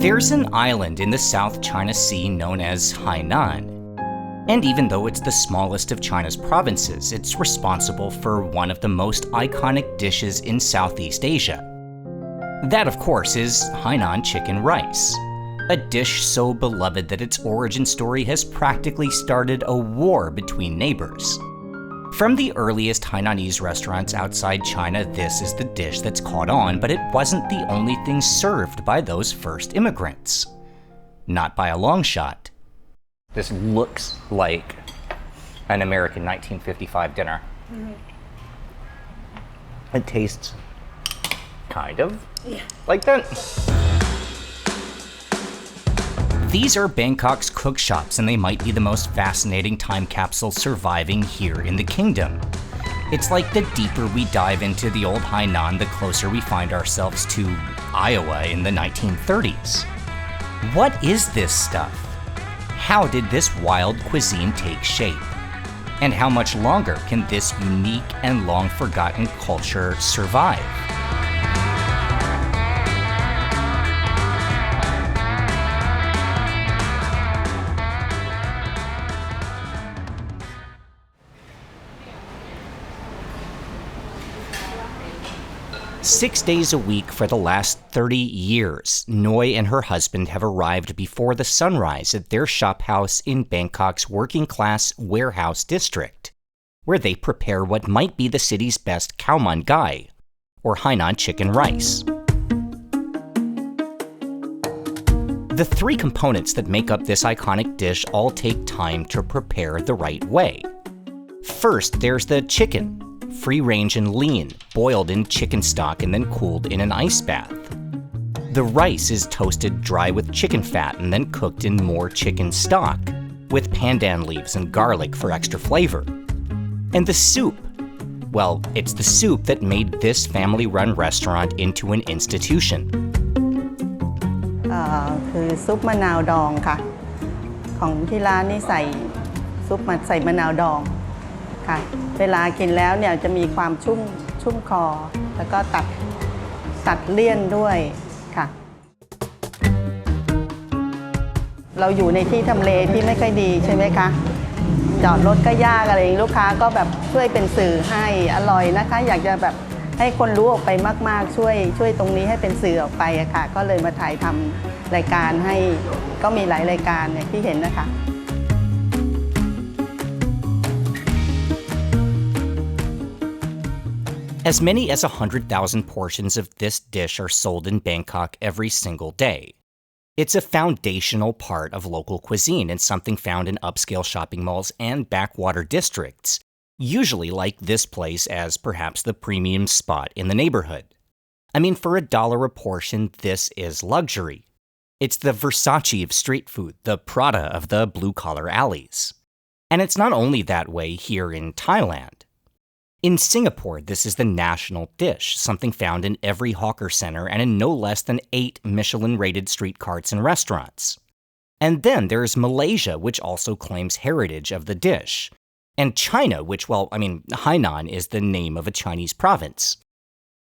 There's an island in the South China Sea known as Hainan. And even though it's the smallest of China's provinces, it's responsible for one of the most iconic dishes in Southeast Asia. That, of course, is Hainan Chicken Rice, a dish so beloved that its origin story has practically started a war between neighbors. From the earliest Hainanese restaurants outside China, this is the dish that's caught on, but it wasn't the only thing served by those first immigrants. Not by a long shot. This looks like an American 1955 dinner. Mm-hmm. It tastes kind of like that. These are Bangkok's cook shops, and they might be the most fascinating time capsules surviving here in the kingdom. It's like the deeper we dive into the old Hainan, the closer we find ourselves to Iowa in the 1930s. What is this stuff? How did this wild cuisine take shape? And how much longer can this unique and long-forgotten culture survive? Six days a week for the last 30 years, Noi and her husband have arrived before the sunrise at their shop house in Bangkok's working-class warehouse district, where they prepare what might be the city's best khao man gai, or Hainan Chicken Rice. The three components that make up this iconic dish all take time to prepare the right way. First, there's the chicken. Free-range and lean, boiled in chicken stock and then cooled in an ice bath. The rice is toasted dry with chicken fat and then cooked in more chicken stock, with pandan leaves and garlic for extra flavor. And the soup, well, it's the soup that made this family-run restaurant into an institution. คือซุปมะนาวดองค่ะของที่ร้านนี่ใส่ซุปใส่มะนาวดองค่ะเวลากินแล้วเนี่ยจะมีความชุ่มคอแล้วก็ตัดเลี่ยนด้วยค่ะเราอยู่ในที่ทำเลที่ไม่ค่อยดีใช่ไหมคะจอดรถก็ยากอะไรลูกค้าก็แบบช่วยเป็นสื่อให้อร่อยนะคะอยากจะแบบให้คนรู้ออกไปมากๆช่วยตรงนี้ให้เป็นสื่อออกไปอะค่ะก็เลยมาถ่ายทำรายการให้ก็มีหลายรายการเนี่ยที่เห็นนะคะ As many as 100,000 portions of this dish are sold in Bangkok every single day. It's a foundational part of local cuisine and something found in upscale shopping malls and backwater districts, usually like this place as perhaps the premium spot in the neighborhood. I mean, for $1 a portion, this is luxury. It's the Versace of street food, the Prada of the blue-collar alleys. And it's not only that way here in Thailand. In Singapore, this is the national dish, something found in every hawker center and in no less than 8 Michelin-rated street carts and restaurants. And then there's Malaysia, which also claims heritage of the dish. And China, which, Hainan is the name of a Chinese province.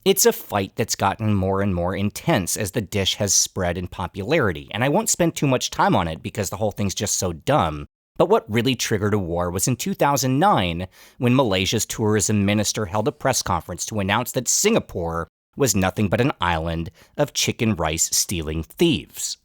It's a fight that's gotten more and more intense as the dish has spread in popularity, and I won't spend too much time on it because the whole thing's just so dumb. But what really triggered a war was in 2009, when Malaysia's tourism minister held a press conference to announce that Singapore was nothing but an island of chicken rice stealing thieves.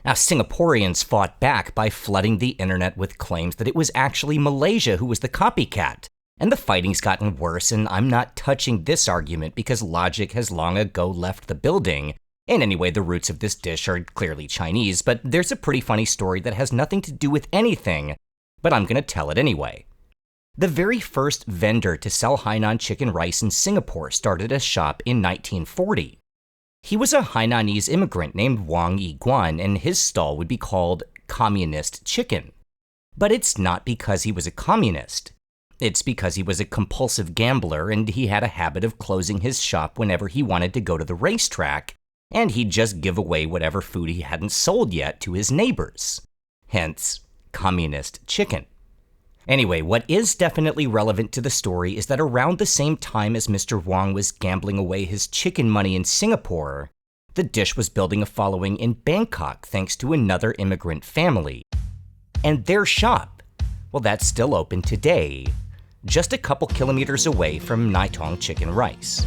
Now, Singaporeans fought back by flooding the internet with claims that it was actually Malaysia who was the copycat. And the fighting's gotten worse, and I'm not touching this argument because logic has long ago left the building. And anyway, the roots of this dish are clearly Chinese, but there's a pretty funny story that has nothing to do with anything, but I'm gonna tell it anyway. The very first vendor to sell Hainan chicken rice in Singapore started a shop in 1940. He was a Hainanese immigrant named Wang Yiguan, and his stall would be called Communist Chicken. But it's not because he was a communist. It's because he was a compulsive gambler and he had a habit of closing his shop whenever he wanted to go to the racetrack, and he'd just give away whatever food he hadn't sold yet to his neighbors. Hence, Communist Chicken. Anyway, what is definitely relevant to the story is that around the same time as Mr. Wang was gambling away his chicken money in Singapore, the dish was building a following in Bangkok thanks to another immigrant family. And their shop, well, that's still open today, just a couple kilometers away from Hainan Chicken Rice.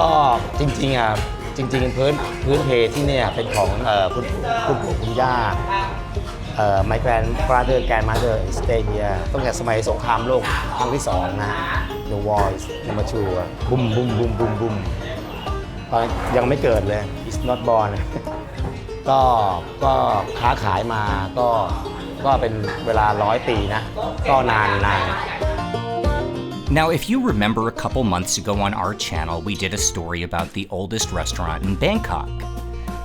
ก็จริงๆพื้นเพที่เนี่ยเป็นของคุณปู่คุณย่าmy grandmother stay here ตั้งแต่สมัยสงครามโลกครั้งที่2นะ The war is number 2บุ้มบุ้มบุ้มบุ้มบุ้มตอนยังไม่เกิดเลย is not born ก็ค้าขายมาก็เป็นเวลา100 ปีนะก็นาน Now, if you remember a couple months ago on our channel, we did a story about the oldest restaurant in Bangkok.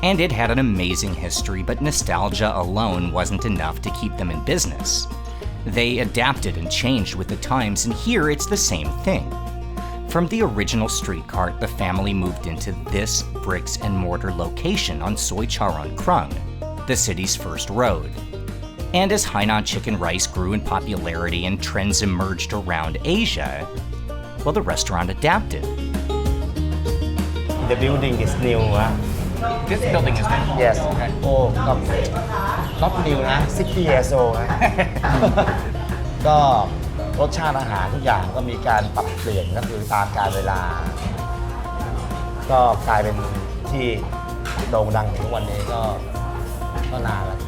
And it had an amazing history, but nostalgia alone wasn't enough to keep them in business. They adapted and changed with the times, and here it's the same thing. From the original street cart, the family moved into this bricks and mortar location on Soi Charon Krung, the city's first road. And as Hainan Chicken Rice grew in popularity and trends emerged around Asia, well, the restaurant adapted. The building is new. This building is new? Yes. Okay. Oh, not new นะ 60 years old นะ ก็รสชาติอาหารทุกอย่างก็มีการปรับเปลี่ยนก็คือตามกาลเวลา ก็กลายเป็นที่โด่งดังถึงทุกวันนี้ก็นานแล้ว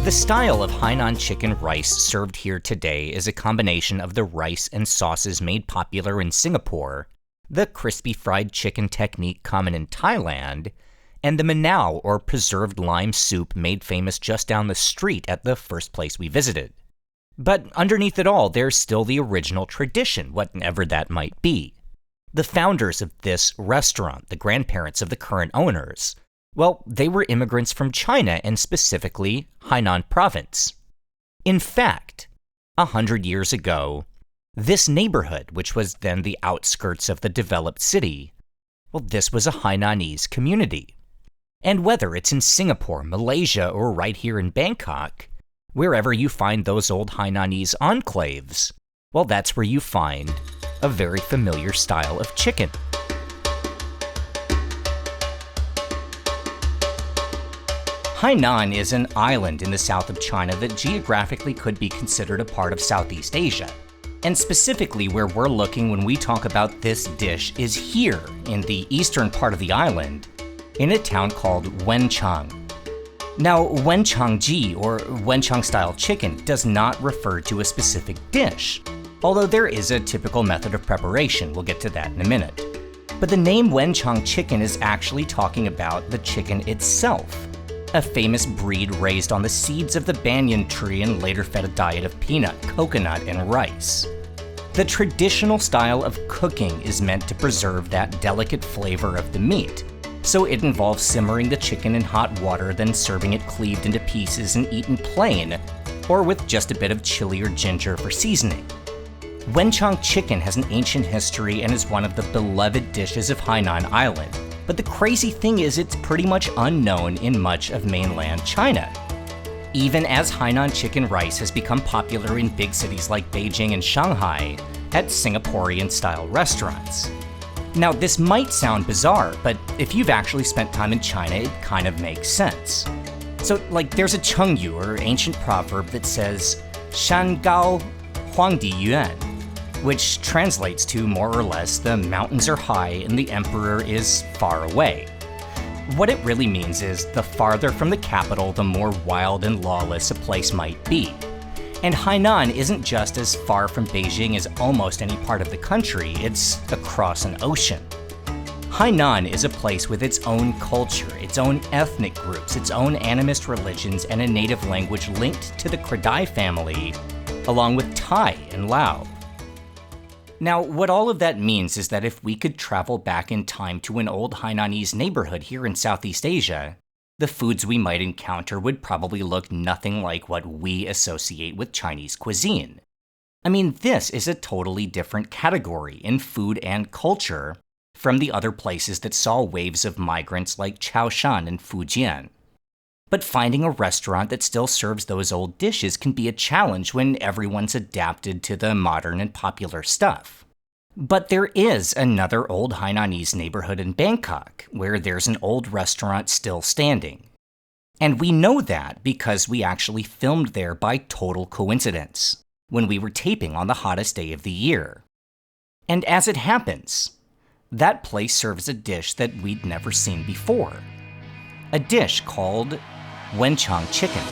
The style of Hainan chicken rice served here today is a combination of the rice and sauces made popular in Singapore, the crispy fried chicken technique common in Thailand, and the manao or preserved lime soup made famous just down the street at the first place we visited. But underneath it all, there's still the original tradition, whatever that might be. The founders of this restaurant, the grandparents of the current owners, well, they were immigrants from China and specifically Hainan province. In fact, 100 years ago, this neighborhood, which was then the outskirts of the developed city, well, this was a Hainanese community. And whether it's in Singapore, Malaysia, or right here in Bangkok, wherever you find those old Hainanese enclaves, well, that's where you find a very familiar style of chicken. Hainan is an island in the south of China that geographically could be considered a part of Southeast Asia. And specifically where we're looking when we talk about this dish is here in the eastern part of the island, in a town called Wenchang. Now, Wenchang-ji, or Wenchang-Style chicken, does not refer to a specific dish, although there is a typical method of preparation. We'll get to that in a minute. But the name Wenchang chicken is actually talking about the chicken itself, a famous breed raised on the seeds of the banyan tree and later fed a diet of peanut, coconut, and rice. The traditional style of cooking is meant to preserve that delicate flavor of the meat, so it involves simmering the chicken in hot water, then serving it cleaved into pieces and eaten plain, or with just a bit of chili or ginger for seasoning. Wenchang chicken has an ancient history and is one of the beloved dishes of Hainan Island. But the crazy thing is it's pretty much unknown in much of mainland China. Even as Hainan chicken rice has become popular in big cities like Beijing and Shanghai at Singaporean-style restaurants. Now, this might sound bizarre, but if you've actually spent time in China, it kind of makes sense. So, like, there's a Chengyu, or ancient proverb, that says, Shan Gao Huangdi Yuan, which translates to more or less the mountains are high and the emperor is far away. What it really means is the farther from the capital, the more wild and lawless a place might be. And Hainan isn't just as far from Beijing as almost any part of the country, it's across an ocean. Hainan is a place with its own culture, its own ethnic groups, its own animist religions, and a native language linked to the Kradai family, along with Thai and Lao. Now, what all of that means is that if we could travel back in time to an old Hainanese neighborhood here in Southeast Asia, the foods we might encounter would probably look nothing like what we associate with Chinese cuisine. I mean, this is a totally different category in food and culture from the other places that saw waves of migrants like Chaoshan and Fujian. But finding a restaurant that still serves those old dishes can be a challenge when everyone's adapted to the modern and popular stuff. But there is another old Hainanese neighborhood in Bangkok where there's an old restaurant still standing. And we know that because we actually filmed there by total coincidence when we were taping on the hottest day of the year. And as it happens, that place serves a dish that we'd never seen before. A dish called Wenchang chicken.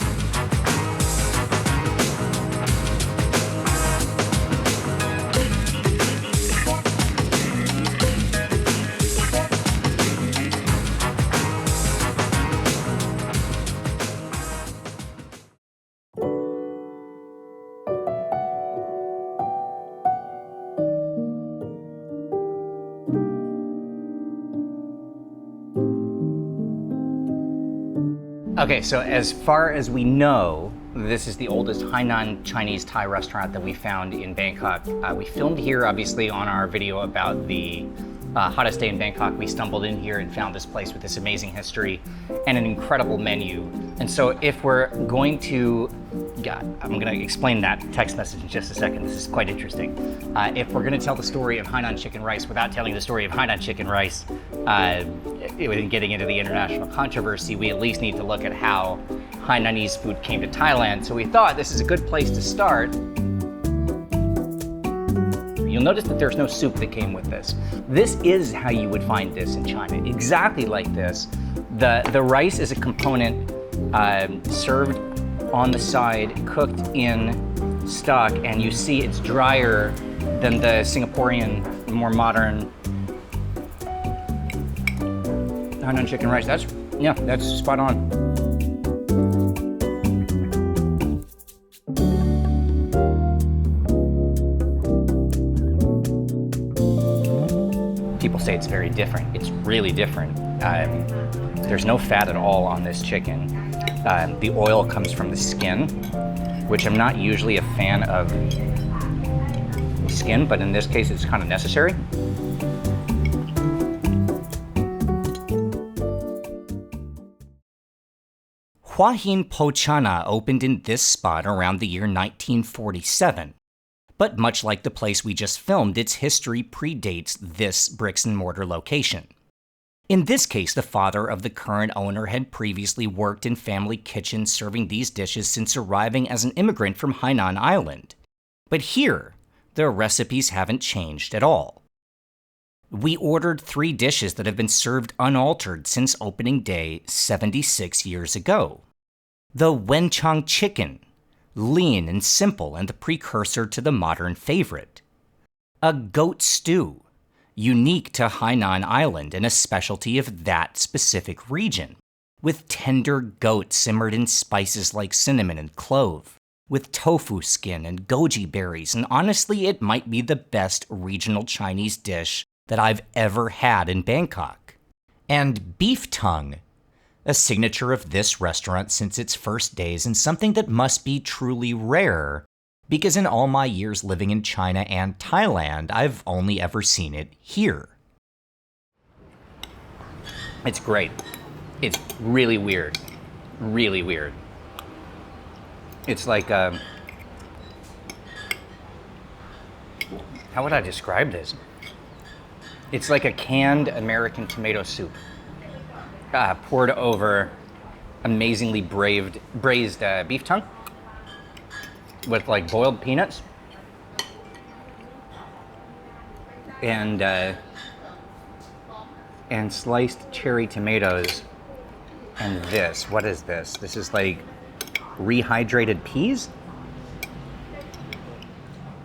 Okay, so as far as we know, this is the oldest Hainan Chinese Thai restaurant that we found in Bangkok. We filmed here, obviously, on our video about the hottest day in Bangkok. We stumbled in here and found this place with this amazing history and an incredible menu. And so if we're going to, I'm going to explain that text message in just a second. This is quite interesting. If we're going to tell the story of Hainan Chicken Rice without telling the story of Hainan Chicken Rice, getting into the international controversy, we at least need to look at how Hainanese food came to Thailand. So we thought this is a good place to start. You'll notice that there's no soup that came with this. This is how you would find this in China, exactly like this. The rice is a component served on the side, cooked in stock, and you see it's drier than the Singaporean, more modern Hainan chicken rice. That's spot on. People say it's very different. It's really different. There's no fat at all on this chicken. The oil comes from the skin, which I'm not usually a fan of skin, but in this case it's kind of necessary. Hua Hin Po Chana opened in this spot around the year 1947. But much like the place we just filmed, its history predates this bricks and mortar location. In this case, the father of the current owner had previously worked in family kitchens serving these dishes since arriving as an immigrant from Hainan Island. But here, the recipes haven't changed at all. We ordered 3 dishes that have been served unaltered since opening day 76 years ago. The Wenchang chicken, lean and simple and the precursor to the modern favorite. A goat stew, unique to Hainan Island and a specialty of that specific region, with tender goat simmered in spices like cinnamon and clove, with tofu skin and goji berries, and honestly it might be the best regional Chinese dish that I've ever had in Bangkok. And beef tongue, a signature of this restaurant since its first days and something that must be truly rare, because in all my years living in China and Thailand, I've only ever seen it here. It's great. It's really weird. Really weird. It's like how would I describe this? It's like a canned American tomato soup. Poured over amazingly braised beef tongue with like boiled peanuts and sliced cherry tomatoes. And this, what is this? This is like rehydrated peas?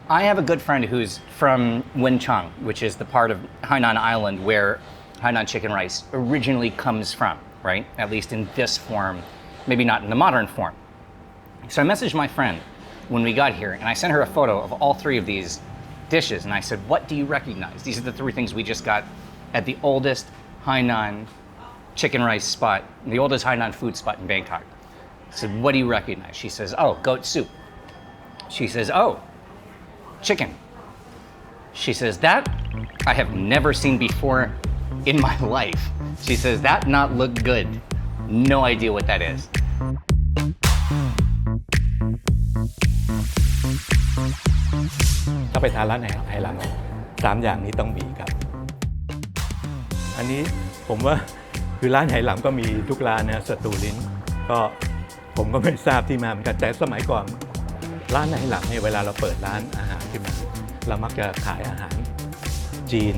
I have a good friend who's from Wenchang, which is the part of Hainan Island where Hainan chicken rice originally comes from, right? At least in this form, maybe not in the modern form. So I messaged my friend when we got here and I sent her a photo of all 3 of these dishes and I said, what do you recognize? These are the 3 things we just got at the oldest Hainan chicken rice spot, the oldest Hainan food spot in Bangkok. I said, what do you recognize? She says, oh, goat soup. She says, oh, chicken. She says, that I have never seen before in my life. She says, that not look good. No idea what that is. ถ้าไปทานร้านไหหลำ3อย่างนี้ต้องมีครับอันนี้ผมว่าคือร้านไหหลำก็มีทุกร้านนะสตูลิ้นก็ผมก็ไม่ทราบที่มาเหมือนกันแต่สมัยก่อนร้านไหหลำเนี่ยเวลาเราเปิดร้านอาหารขึ้นมาเรามักจะขายอาหารจีน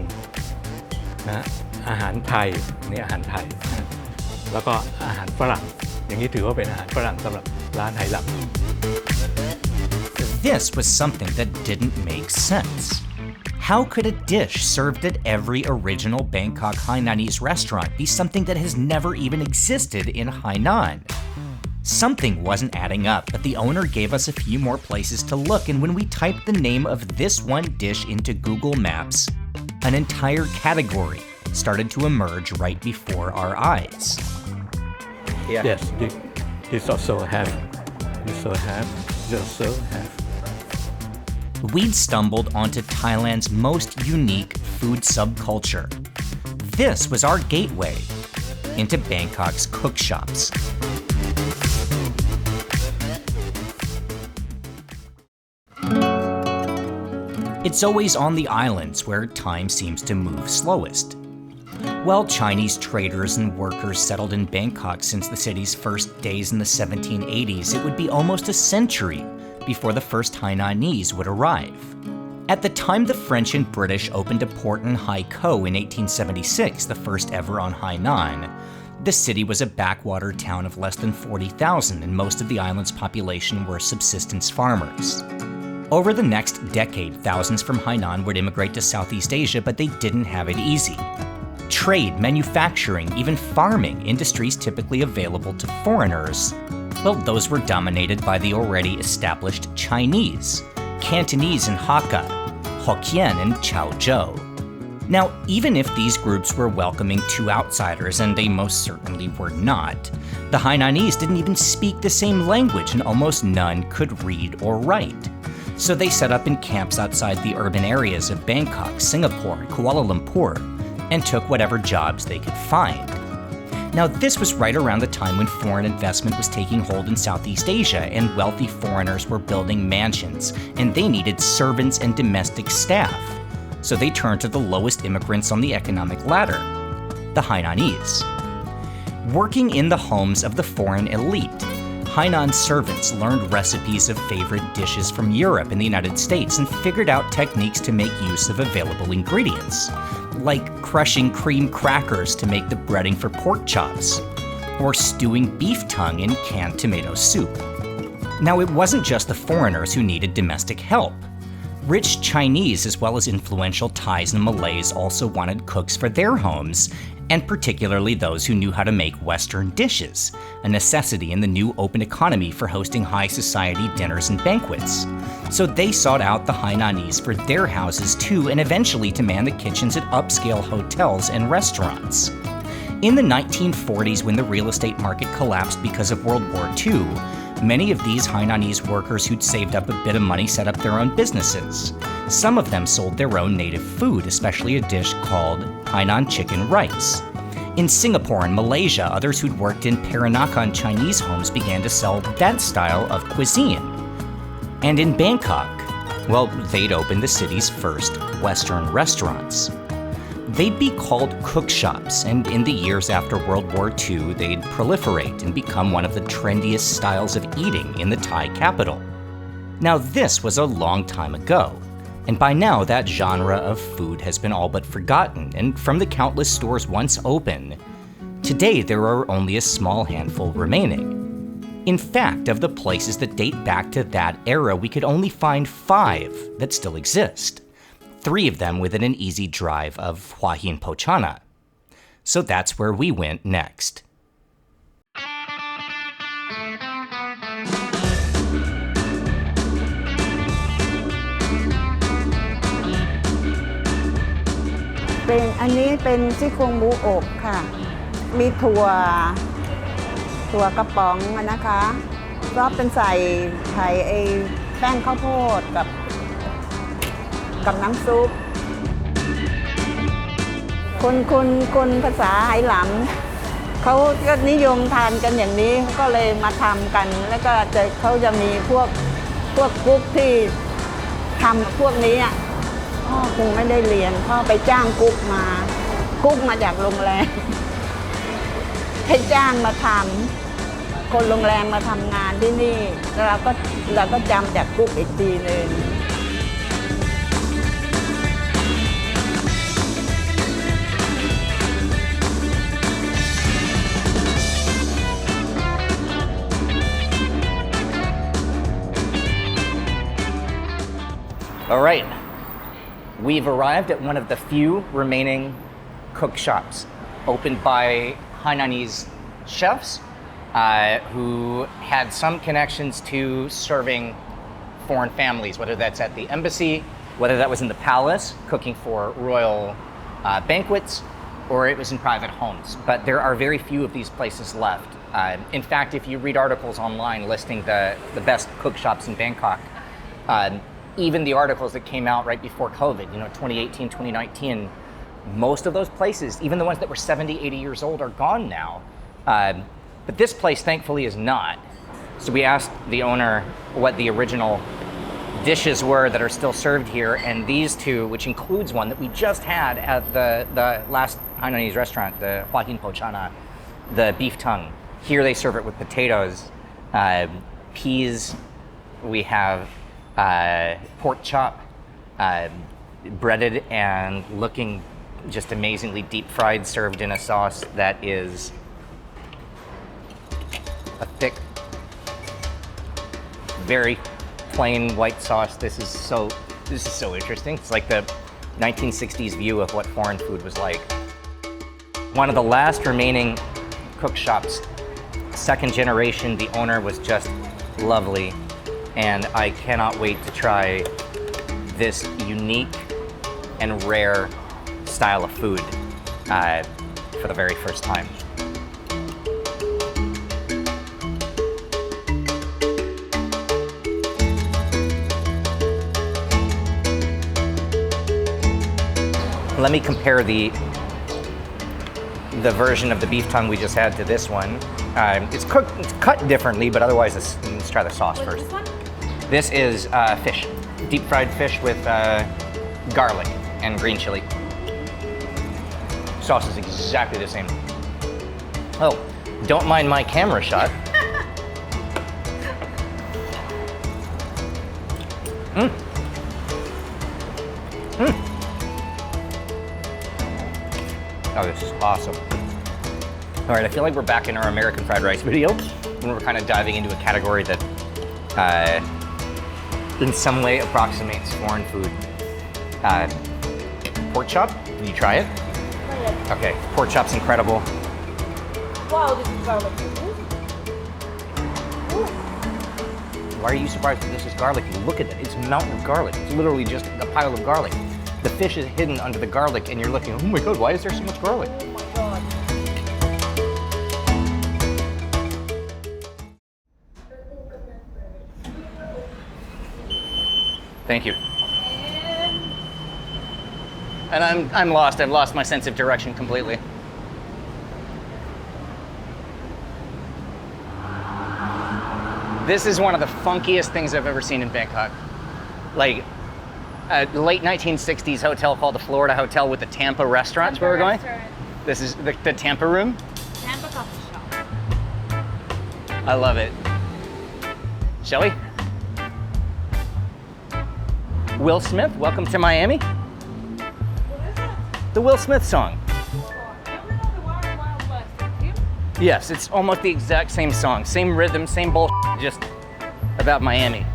นะอาหารไทยนี่อาหารไทยนะแล้วก็อาหารฝรั่งอย่างนี้ถือว่าเป็นอาหารฝรั่งสำหรับร้านไหหลำ This was something that didn't make sense. How could a dish served at every original Bangkok Hainanese restaurant be something that has never even existed in Hainan? Something wasn't adding up, but the owner gave us a few more places to look, and when we typed the name of this one dish into Google Maps, an entire category started to emerge right before our eyes. Yeah. Yes, this also have. We'd stumbled onto Thailand's most unique food subculture. This was our gateway into Bangkok's cook shops. It's always on the islands where time seems to move slowest. While Chinese traders and workers settled in Bangkok since the city's first days in the 1780s, it would be almost a century before the first Hainanese would arrive. At the time the French and British opened a port in Khao in 1876, the first ever on Hainan, the city was a backwater town of less than 40,000, and most of the island's population were subsistence farmers. Over the next decade, thousands from Hainan would immigrate to Southeast Asia, but they didn't have it easy. Trade, manufacturing, even farming, industries typically available to foreigners, well, those were dominated by the already established Chinese, Cantonese and Hakka, Hokkien and Chairoj. Now, even if these groups were welcoming to outsiders, and they most certainly were not, the Hainanese didn't even speak the same language, and almost none could read or write. So they set up in camps outside the urban areas of Bangkok, Singapore, and Kuala Lumpur, and took whatever jobs they could find. Now, this was right around the time when foreign investment was taking hold in Southeast Asia, and wealthy foreigners were building mansions, and they needed servants and domestic staff. So they turned to the lowest immigrants on the economic ladder, the Hainanese. Working in the homes of the foreign elite, Hainan servants learned recipes of favorite dishes from Europe and the United States and figured out techniques to make use of available ingredients, like crushing cream crackers to make the breading for pork chops, or stewing beef tongue in canned tomato soup. Now, it wasn't just the foreigners who needed domestic help. Rich Chinese as well as influential Thais and Malays also wanted cooks for their homes, and particularly those who knew how to make Western dishes, a necessity in the new open economy for hosting high society dinners and banquets. So they sought out the Hainanese for their houses too, and eventually to man the kitchens at upscale hotels and restaurants. In the 1940s, when the real estate market collapsed because of World War II, many of these Hainanese workers who'd saved up a bit of money set up their own businesses. Some of them sold their own native food, especially a dish called Hainan Chicken Rice. In Singapore and Malaysia, others who'd worked in Peranakan Chinese homes began to sell that style of cuisine. And in Bangkok, well, they'd opened the city's first Western restaurants. They'd be called cook shops, and in the years after World War II, they'd proliferate and become one of the trendiest styles of eating in the Thai capital. Now, this was a long time ago, and by now that genre of food has been all but forgotten, and from the countless stores once open, today there are only a small handful remaining. In fact, of the places that date back to that era, we could only find 5 that still exist. 3 of them within an easy drive of Hua Hin Po Chana. So that's where we went next.อันนี้เป็นซี่โครงหมูอบค่ะมีถั่วกระป๋องนะคะก็เป็นใส่ไข่แป้งข้าวโพดกับ กับน้ำซุปคนภาษาไหหลำเขาก็นิยมทานกันอย่างนี้ก็เลยมาทำกัน แล้วก็เขาจะมีพวกกุ๊กที่ทำพวกนี้พ่อคงไม่ได้เรียนพ่อไปจ้างกุ๊กมาจากโรงแรมให้จ้างมาทำคนโรงแรมมาทำงานที่นี่แล้วเราก็จำจากกุ๊กอีกทีหนึ่งAll right, we've arrived at one of the few remaining cook shops opened by Hainanese chefs who had some connections to serving foreign families, whether that's at the embassy, whether that was in the palace, cooking for royal banquets, or it was in private homes. But there are very few of these places left. In fact, if you read articles online listing the best cook shops in Bangkok, even the articles that came out right before COVID, 2018, 2019, most of those places, even the ones that were 70, 80 years old, are gone now. But this place, thankfully, is not. So we asked the owner what the original dishes were that are still served here, and these two, which includes one that we just had at the last Hainanese restaurant, the Hua Hin Po Chana, the beef tongue. Here they serve it with potatoes, peas. We have pork chop, breaded and looking just amazingly deep fried, served in a sauce that is a thick, very plain white sauce. This is so interesting. It's like the 1960s view of what foreign food was like. One of the last remaining cook shops, second generation, the owner was just lovely. And I cannot wait to try this unique and rare style of food for the very first time. Let me compare the version of the beef tongue we just had to this one. It's cut differently, but otherwise, let's try the sauce first. This is fish, deep fried fish with garlic and green chili. Sauce is exactly the same. Oh, don't mind my camera shot. Oh, this is awesome. All right, I feel like we're back in our American fried rice video, and we're kind of diving into a category that in some way approximates foreign food. Pork chop, did you try it? Not yet. Okay, pork chop's incredible. Wow, this is garlic. Ooh. Why are you surprised that this is garlic? Look at it, it's a mountain of garlic. It's literally just a pile of garlic. The fish is hidden under the garlic and you're looking, oh my God, why is there so much garlic? Oh my god. Thank you. And I'm lost. I've lost my sense of direction completely. This is one of the funkiest things I've ever seen in Bangkok. Like a late 1960s hotel called the Florida Hotel with the Tampa restaurants where we're going. This is the Tampa room. Tampa coffee shop. I love it. Shall we? Will Smith, Welcome to Miami. What is it? The Will Smith song. You only know the Wild Wild West, do you? Yes, it's almost the exact same song, same rhythm, same bullshit, just about Miami.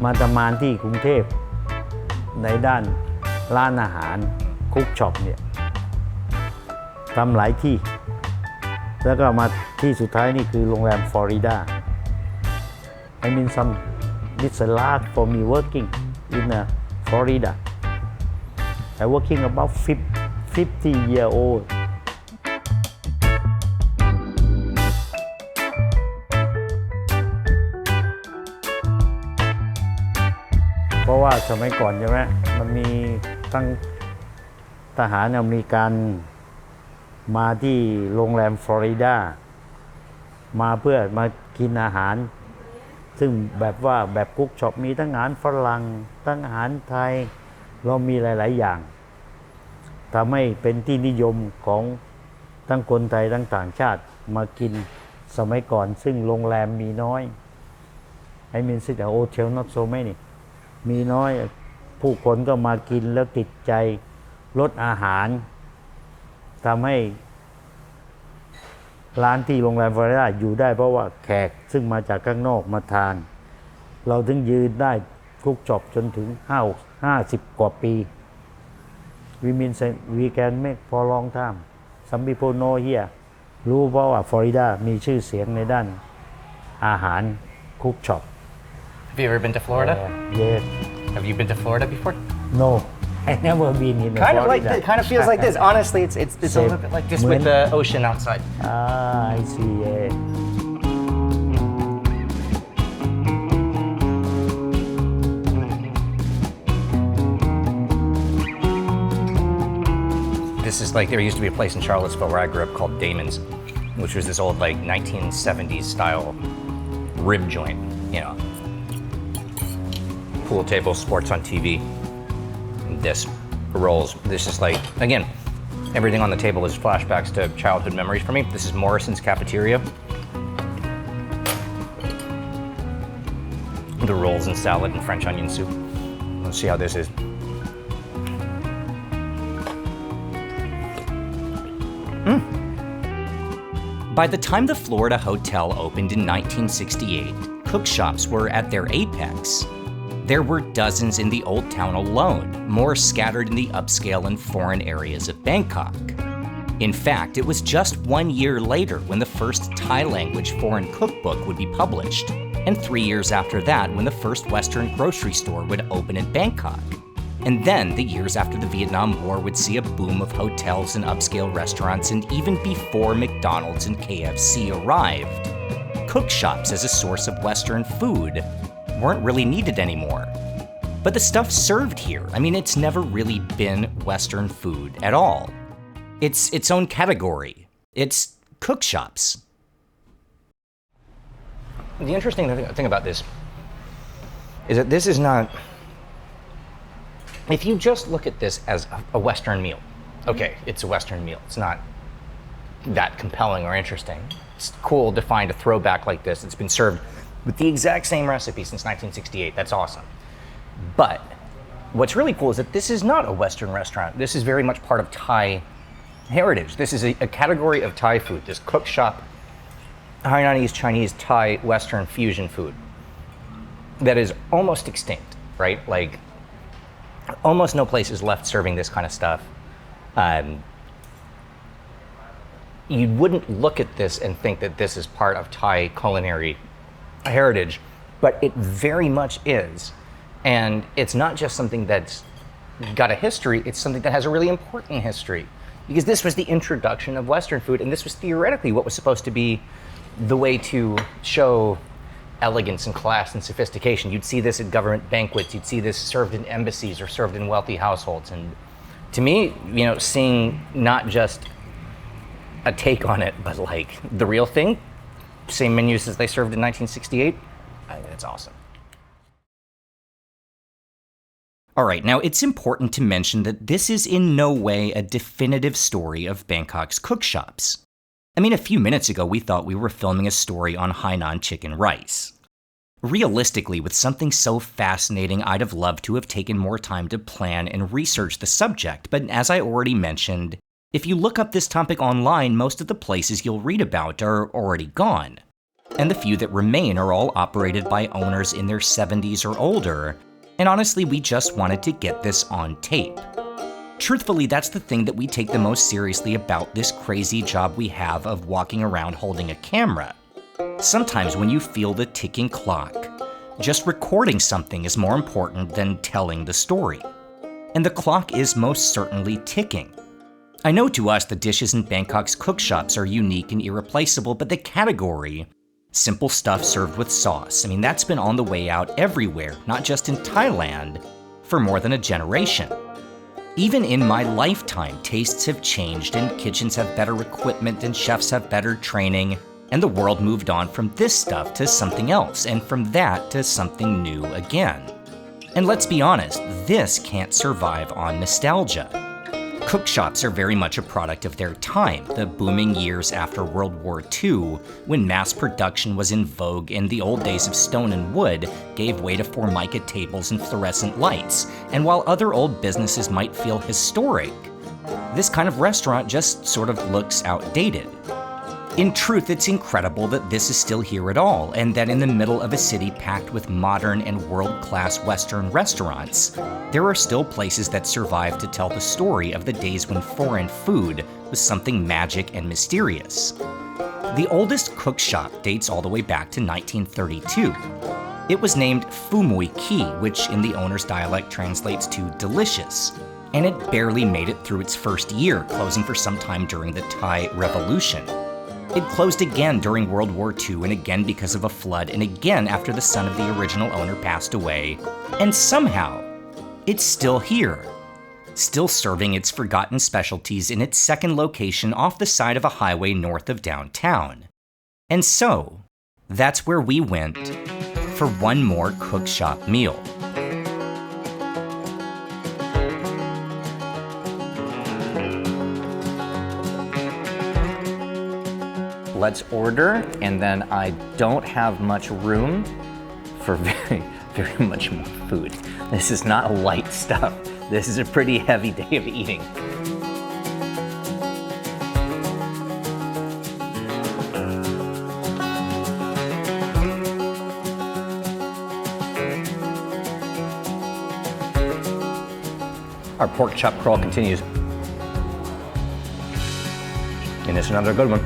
มาทำงานที่กรุงเทพในด้านร้านอาหารคุกช็อปเนี่ยทำหลายที่แล้วก็มาที่สุดท้ายนี่คือโรงแรมฟลอริดา I mean it's a lot for me working in a Florida. I working about 50-year-old. เพราะว่าสมัยก่อนใช่ไหมมันมีทั้งทหารอเมริกันมาที่โรงแรมฟลอริดามาเพื่อมากินอาหารซึ่งแบบว่าแบบคุกช็อปมีทั้งอาหารฝรั่งทั้งอาหารไทยเรามีหลายๆอย่างทำให้เป็นที่นิยมของทั้งคนไทยทั้งต่างชาติมากินสมัยก่อนซึ่งโรงแรมมีน้อย I mean the hotel not so many มีน้อยผู้คนก็มากินแล้วติดใจรสอาหารทำให้ร้านที่โรงแรมฟลอริดาอยู่ได้เพราะว่าแขกซึ่งมาจากข้างนอกมาทานเราถึงยืนได้คุกช็อปจนถึง50 กว่าปี we mean we can make for long time some people know here รู้เพราะว่าฟลอริดามีชื่อเสียงในด้านอาหารคุกช็อป Have you ever been to Florida? Yes. Have you been to Florida before? No, I never been in Kind of like Florida. this. Kind of feels like this. Honestly, it's a little bit like this with the ocean outside. Ah, I see. Yeah. This is like, there used to be a place in Charlottesville where I grew up called Damon's, which was this old like 1970s style rib joint, you know. Pool table, sports on TV, and this rolls. This is like, again, everything on the table is flashbacks to childhood memories for me. This is Morrison's Cafeteria. The rolls and salad and French onion soup. Let's see how this is. By the time the Florida Hotel opened in 1968, cook shops were at their apex. There were dozens in the Old Town alone, more scattered in the upscale and foreign areas of Bangkok. In fact, it was just 1 year later when the first Thai-language foreign cookbook would be published, and 3 years after that when the first Western grocery store would open in Bangkok. And then, the years after the Vietnam War would see a boom of hotels and upscale restaurants, and even before McDonald's and KFC arrived, cook shops as a source of Western food weren't really needed anymore. But the stuff served here, I mean, it's never really been Western food at all. It's its own category. It's cook shops. The interesting thing about this is that this is not, if you just look at this as a Western meal, okay, it's a Western meal. It's not that compelling or interesting. It's cool to find a throwback like this. It's been served with the exact same recipe since 1968. That's awesome. But what's really cool is that this is not a Western restaurant. This is very much part of Thai heritage. This is a category of Thai food, this cook shop, Hainanese, Chinese, Thai, Western fusion food that is almost extinct, right? Like, almost no place is left serving this kind of stuff. You wouldn't look at this and think that this is part of Thai culinary heritage, but it very much is. And it's not just something that's got a history, it's something that has a really important history. Because this was the introduction of Western food, and this was theoretically what was supposed to be the way to show elegance and class and sophistication. You'd see this at government banquets, you'd see this served in embassies or served in wealthy households. And to me, you know, seeing not just a take on it, but like the real thing, same menus as they served in 1968, I think that's awesome. All right, now it's important to mention that this is in no way a definitive story of Bangkok's cook shops. I mean, a few minutes ago we thought we were filming a story on Hainan Chicken Rice. Realistically, with something so fascinating, I'd have loved to have taken more time to plan and research the subject, but as I already mentioned, if you look up this topic online, most of the places you'll read about are already gone. And the few that remain are all operated by owners in their 70s or older, and honestly, we just wanted to get this on tape. Truthfully, that's the thing that we take the most seriously about this crazy job we have of walking around holding a camera. Sometimes when you feel the ticking clock, Just recording something is more important than telling the story. And the clock is most certainly ticking. I know to us the dishes in Bangkok's cookshops are unique and irreplaceable, but the category, simple stuff served with sauce, that's been on the way out everywhere, not just in Thailand, for more than a generation. Even in my lifetime, tastes have changed and kitchens have better equipment and chefs have better training, and the world moved on from this stuff to something else, and from that to something new again. And let's be honest, this can't survive on nostalgia. Cookshops are very much a product of their time, the booming years after World War II, when mass production was in vogue and the old days of stone and wood gave way to formica tables and fluorescent lights. And while other old businesses might feel historic, this kind of restaurant just sort of looks outdated. In truth, it's incredible that this is still here at all, and that in the middle of a city packed with modern and world-class Western restaurants, there are still places that survive to tell the story of the days when foreign food was something magic and mysterious. The oldest cook shop dates all the way back to 1932. It was named Phu Mui Ki, which in the owner's dialect translates to delicious, and it barely made it through its first year, closing for some time during the Thai Revolution. It closed again during World War II, and again because of a flood, and again after the son of the original owner passed away. And somehow, it's still here, still serving its forgotten specialties in its second location off the side of a highway north of downtown. And so, that's where we went for one more cook shop meal. Let's order, and then I don't have much room for very much more food. This is not light stuff. This is a pretty heavy day of eating. Our pork chop crawl continues. And it's another good one.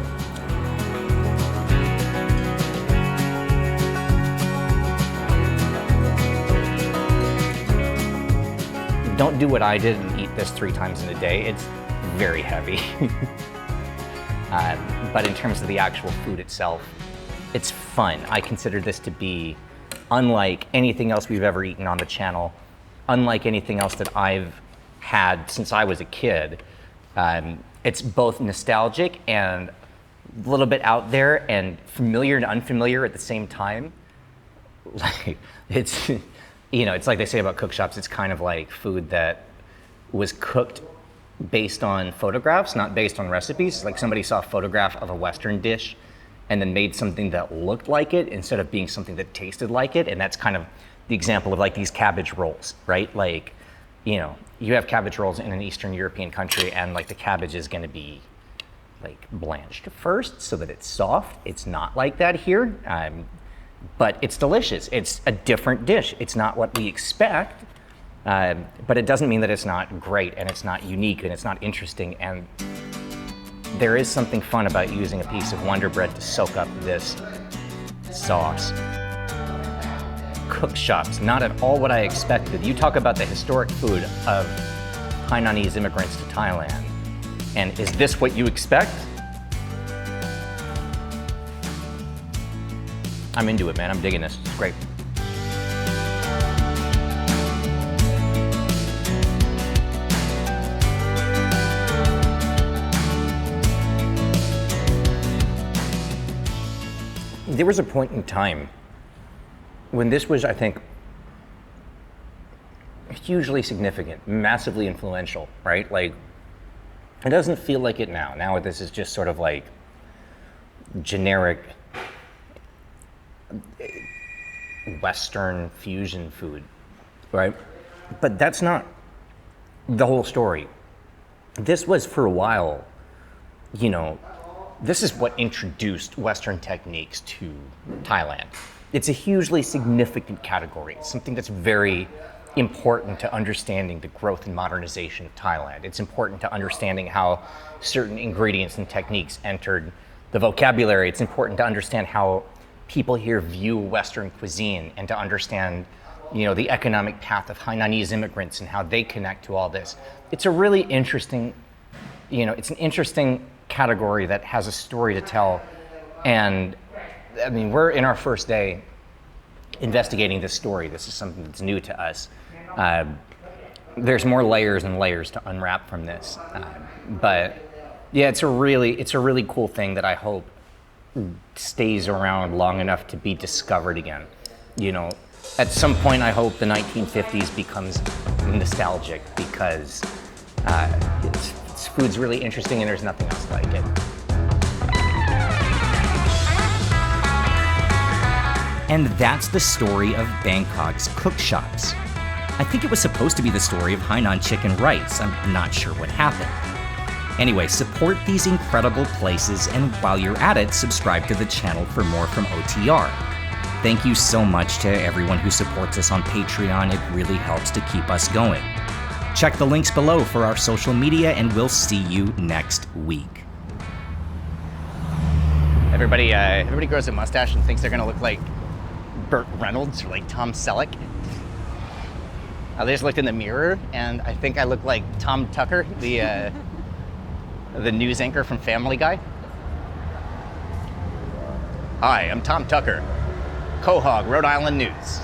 Don't do what I did and eat this 3 times in a day. It's very heavy. But in terms of the actual food itself, it's fun. I consider this to be unlike anything else we've ever eaten on the channel, unlike anything else that I've had since I was a kid. It's both nostalgic and a little bit out there and familiar and unfamiliar at the same time. Like, it's like they say about cook shops, it's kind of like food that was cooked based on photographs, not based on recipes. Like somebody saw a photograph of a Western dish and then made something that looked like it instead of being something that tasted like it. And that's kind of the example of like these cabbage rolls, right? Like, you have cabbage rolls in an Eastern European country and like the cabbage is gonna be like blanched first so that it's soft. It's not like that here. But it's delicious. It's a different dish. It's not what we expect, but it doesn't mean that it's not great and it's not unique and it's not interesting. And there is something fun about using a piece of Wonder Bread to soak up this sauce. Cook shops, not at all what I expected. You talk about the historic food of Hainanese immigrants to Thailand. And is this what you expect? I'm into it, man. I'm digging this. It's great. There was a point in time when this was, I think, hugely significant, massively influential, right? Like, it doesn't feel like it now. Now this is just sort of like generic Western fusion food, right? But that's not the whole story. This was for a while, this is what introduced Western techniques to Thailand. It's a hugely significant category. It's something that's very important to understanding the growth and modernization of Thailand. It's important to understanding how certain ingredients and techniques entered the vocabulary. It's important to understand how people here view Western cuisine and to understand, the economic path of Hainanese immigrants and how they connect to all this. It's a really interesting, it's an interesting category that has a story to tell. And I mean, we're in our first day investigating this story. This is something that's new to us. There's more layers and layers to unwrap from this. But yeah, it's a really cool thing that I hope stays around long enough to be discovered again. At some point I hope the 1950s becomes nostalgic because it's food's really interesting and there's nothing else like it. And that's the story of Bangkok's cook shops. I think it was supposed to be the story of Hainan Chicken Rice. I'm not sure what happened. Anyway, support these incredible places, and while you're at it, subscribe to the channel for more from OTR. Thank you so much to everyone who supports us on Patreon. It really helps to keep us going. Check the links below for our social media, and we'll see you next week. Everybody grows a mustache and thinks they're gonna look like Burt Reynolds or like Tom Selleck. I just looked in the mirror and I think I look like Tom Tucker, the news anchor from Family Guy. Hi, I'm Tom Tucker, Quahog, Rhode Island News.